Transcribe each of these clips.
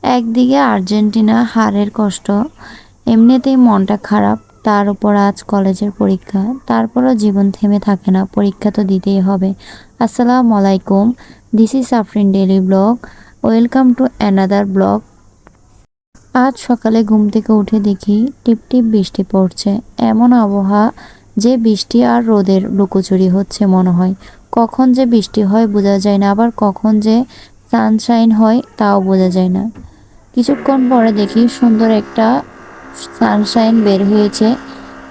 একদিকে আর্জেন্টিনা হারের কষ্ট, এমনিতেই মনটা খারাপ, তার উপর আজ কলেজের পরীক্ষা। তারপরও জীবন থেমে থাকে না, পরীক্ষা তো দিতেই হবে। আসসালামু আলাইকুম, this is Afrin daily blog. Welcome to another blog. আজ সকালে ঘুম থেকে উঠে দেখি টিপ টিপ বৃষ্টি পড়ছে। এমন আবহাওয়া যে বৃষ্টি আর রোদের লুকোচুরি হচ্ছে মনে হয়। কখন যে বৃষ্টি হয় বোঝা যায় না, আবার কখন যে সানশাইন হয় তাও বোঝা যায় না। কিছুক্ষণ পরে দেখি সুন্দর একটা সানশাইন বের হয়েছে,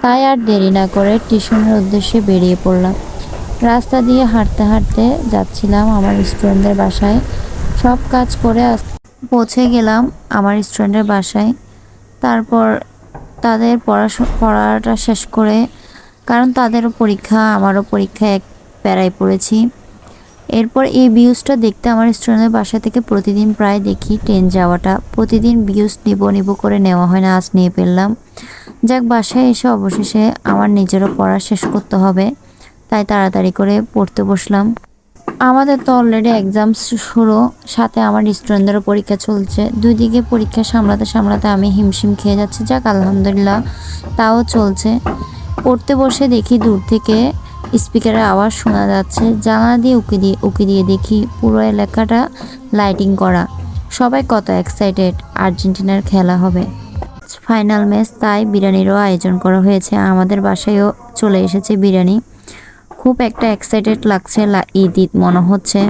তাই আর দেরি না করে টিউশনের উদ্দেশ্যে বেরিয়ে পড়লাম। রাস্তা দিয়ে হাঁটতে হাঁটতে যাচ্ছিলাম আমার স্টুডেন্টদের বাসায়। সব কাজ করে পৌঁছে গেলাম আমার স্টুডেন্টের বাসায়। তারপর তাদের পড়াটা শেষ করে, কারণ তাদেরও পরীক্ষা আমারও পরীক্ষা, এক প্যারায় পড়েছি। এরপর এই ভিউজটা দেখতে আমার স্টুডেন্টের বাসা থেকে প্রতিদিন প্রায় দেখি ট্রেন যাওয়াটা। প্রতিদিন ভিউজ নিব করে নেওয়া হয় না, আজ নিয়ে ফেললাম। যাক, বাসায় এসে অবশেষে আমার নিজেরও পড়া শেষ করতে হবে, তাই তাড়াতাড়ি করে পড়তে বসলাম। আমাদের তো অলরেডি এক্সাম শুরু, সাথে আমার স্টুডেন্টদেরও পরীক্ষা চলছে। দুই দিকে পরীক্ষা সামলাতে সামলাতে আমি হিমশিম খেয়ে যাচ্ছি। যাক, আলহামদুলিল্লাহ তাও চলছে। পড়তে বসে দেখি দূর থেকে স্পিকারের আওয়াজ শোনা যাচ্ছে। জানালা দিয়ে উকি দিয়ে দেখি পুরো এলাকাটা লাইটিং করা। সবাই কত এক্সাইটেড, আর্জেন্টিনার খেলা হবে, ফাইনাল ম্যাচ, তাই বিরিয়ানিরও আয়োজন করা হয়েছে। আমাদের বাসায়ও চলে এসেছে বিরিয়ানি। খুব একটা এক্সাইটেড লাগছে, ঈদ ঈদ মনে হচ্ছে।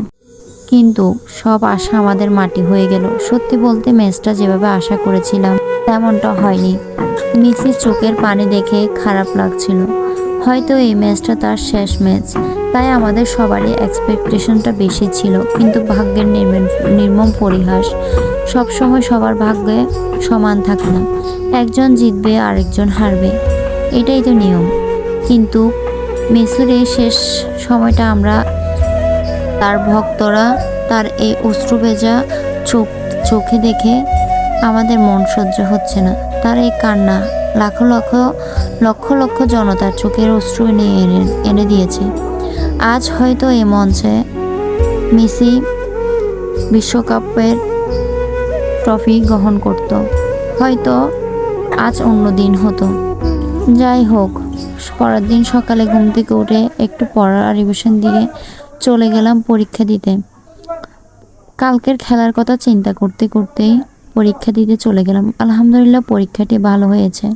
কিন্তু সব আশা আমাদের মাটি হয়ে গেল। সত্যি বলতে ম্যাচটা যেভাবে আশা করেছিলাম তেমনটা হয়নি। মেসির চোখের পানি দেখে খারাপ লাগছিল। হয়তো এই ম্যাচটা তার শেষ ম্যাচ, তাই আমাদের সবারই এক্সপেকটেশনটা বেশি ছিল। কিন্তু ভাগ্যের নির্মম পরিহাস, সবসময় সবার ভাগ্যে সমান থাকে না। একজন জিতবে আরেকজন হারবে, এটাই তো নিয়ম। কিন্তু মেসির এই শেষ সময়টা আমরা, তার ভক্তরা তার এই অশ্রু ভেজা চোখে দেখে আমাদের মন সহ্য হচ্ছে না। তার এই কান্না লক্ষ লক্ষ জনতার চোখের অশ্রু এনে দিয়েছে। আজ হয়তো এই মঞ্চে মেসি বিশ্বকাপের ট্রফি গ্রহণ করত, হয়তো আজ অন্য দিন হতো। যাই হোক, পরের দিন সকালে ঘুম থেকে উঠে একটু পড়ার রিভিশন দিয়ে চলে গেলাম পরীক্ষা দিতে। কালকের খেলার কথা চিন্তা করতে করতেই পরীক্ষা দিতে চলে গেলাম। আলহামদুলিল্লাহ পরীক্ষাটি ভালো হয়েছে।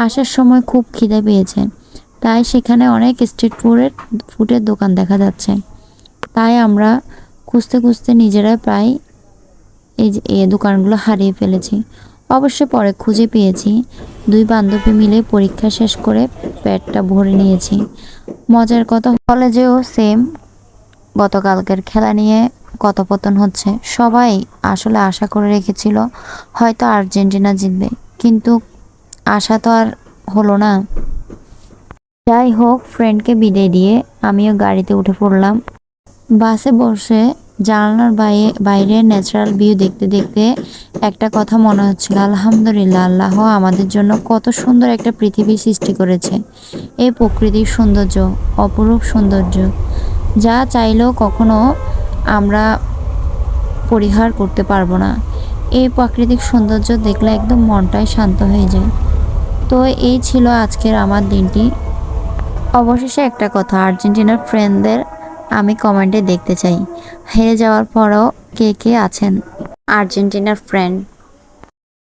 আসার সময় খুব খিদে পেয়েছে, তাই সেখানে অনেক স্ট্রিট ফুডের দোকান দেখা যাচ্ছে। তাই আমরা খুঁজতে খুঁজতে নিজেরাই প্রায় এই দোকানগুলো হারিয়ে ফেলেছি। অবশ্য পরে খুঁজে পেয়েছি। দুই বান্ধবী মিলে পরীক্ষা শেষ করে পেটটা ভরে নিয়েছি। মজার কথা, কলেজেও সেম। গতকালকের খেলা নিয়ে কথোপকথন হচ্ছে। সবাই আসলে আশা করে রেখেছিল হয়তো আর্জেন্টিনা জিতবে, কিন্তু আশা তো আর হলো না। যাই হোক, ফ্রেন্ডকে বিদায় দিয়ে আমিও গাড়িতে উঠে পড়লাম। বাসে বসে জানালার বাইরে ন্যাচারাল ভিউ দেখতে দেখতে একটা কথা মনে হচ্ছিল, আলহামদুলিল্লাহ, আল্লাহ আমাদের জন্য কত সুন্দর একটা পৃথিবী সৃষ্টি করেছে। এই প্রকৃতির সৌন্দর্য, অপরূপ সৌন্দর্য, যা চাইলেও কখনো আমরা পরিহার করতে পারবো না। এই প্রাকৃতিক সৌন্দর্য দেখলে একদম মনটাই শান্ত হয়ে যায়। তো এই ছিল আজকের আমার দিনটি। অবশেষে একটা কথা, আর্জেন্টিনার ফ্রেন্ডদের আমি কমেন্টে দেখতে চাই, হেরে যাওয়ার পরও কে কে আছেন আর্জেন্টিনার ফ্রেন্ড।